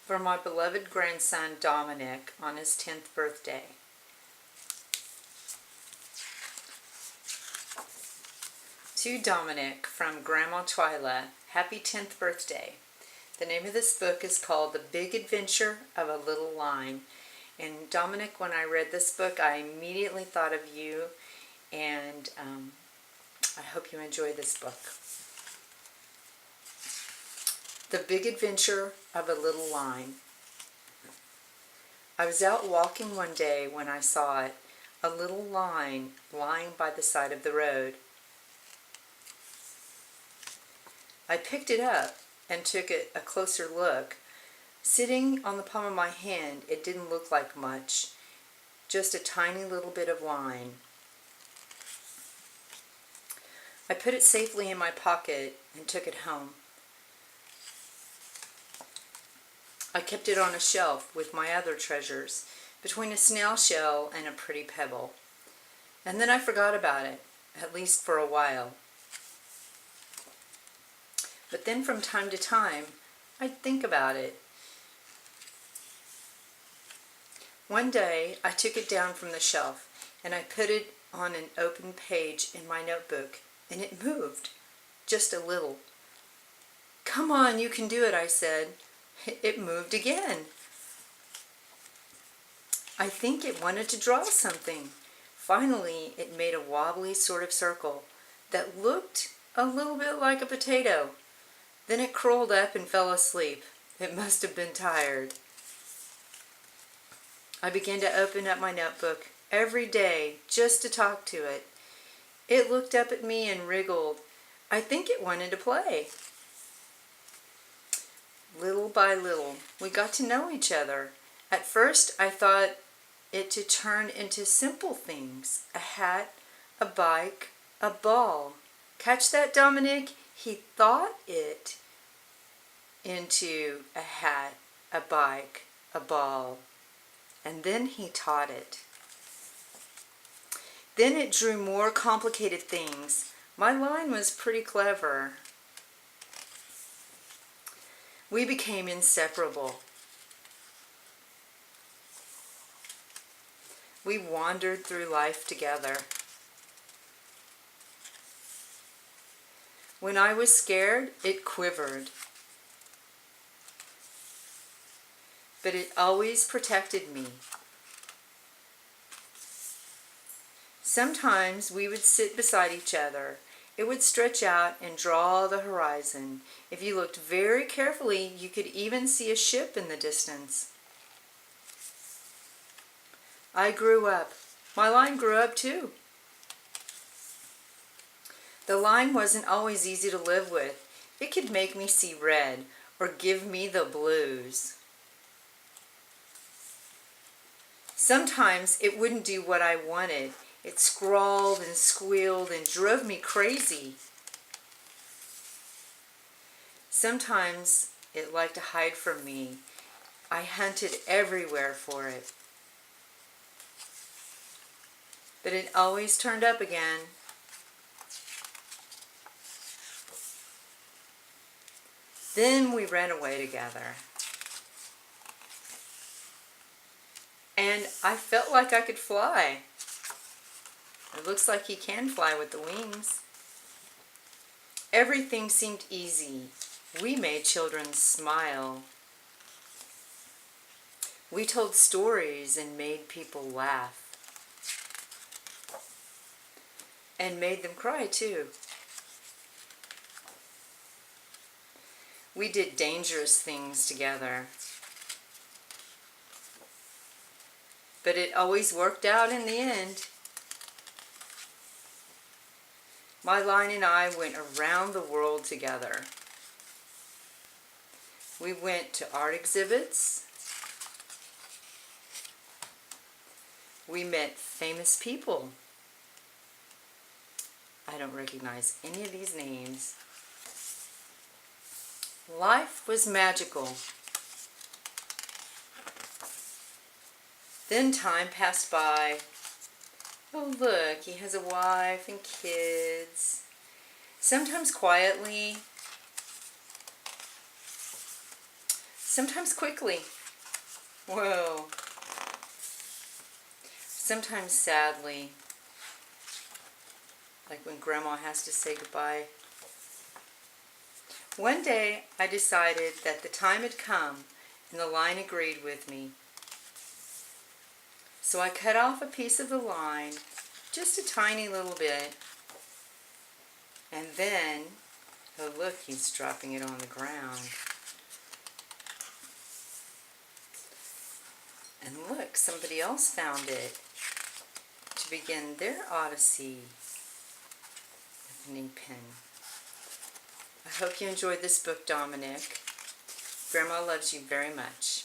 For my beloved grandson Dominic on his 10th birthday. To Dominic from Grandma Twyla, happy 10th birthday. The name of this book is called The Big Adventure of a Little Line. And Dominic, when I read this book, I immediately thought of you, and I hope you enjoy this book. The Big Adventure of a Little Line. I was out walking one day when I saw it, a little line lying by the side of the road. I picked it up and took a closer look. Sitting on the palm of my hand, it didn't look like much, just a tiny little bit of line. I put it safely in my pocket and took it home. I kept it on a shelf with my other treasures, between a snail shell and a pretty pebble. And then I forgot about it, at least for a while. But then from time to time, I'd think about it. One day, I took it down from the shelf, and I put it on an open page in my notebook, and it moved, just a little. "Come on, you can do it," I said. It moved again. I think it wanted to draw something. Finally, it made a wobbly sort of circle that looked a little bit like a potato. Then it curled up and fell asleep. It must have been tired. I began to open up my notebook every day just to talk to it. It looked up at me and wriggled. I think it wanted to play. Little by little, we got to know each other. At first, I thought it to turn into simple things: a hat, a bike, a ball. Catch that, Dominic? He thought it into a hat, a bike, a ball, and then he taught it. Then it drew more complicated things. My line was pretty clever. We became inseparable. We wandered through life together. When I was scared, it quivered. But it always protected me. Sometimes we would sit beside each other. It would stretch out and draw the horizon. If you looked very carefully, you could even see a ship in the distance. I grew up. My line grew up too. The line wasn't always easy to live with. It could make me see red or give me the blues. Sometimes it wouldn't do what I wanted. It scrawled and squealed and drove me crazy. Sometimes it liked to hide from me. I hunted everywhere for it. But it always turned up again. Then we ran away together. And I felt like I could fly. It looks like he can fly with the wings. Everything seemed easy. We made children smile. We told stories and made people laugh. And made them cry too. We did dangerous things together. But it always worked out in the end. My line and I went around the world together. We went to art exhibits. We met famous people. I don't recognize any of these names. Life was magical. Then time passed by. Oh, look, he has a wife and kids. Sometimes quietly, Sometimes quickly. Whoa. Sometimes sadly, like when Grandma has to say goodbye. One day I decided that the time had come and the line agreed with me. So I cut off a piece of the line, just a tiny little bit, and then, oh look, he's dropping it on the ground. And look, somebody else found it to begin their odyssey with an ink pen. I hope you enjoyed this book, Dominic. Grandma loves you very much.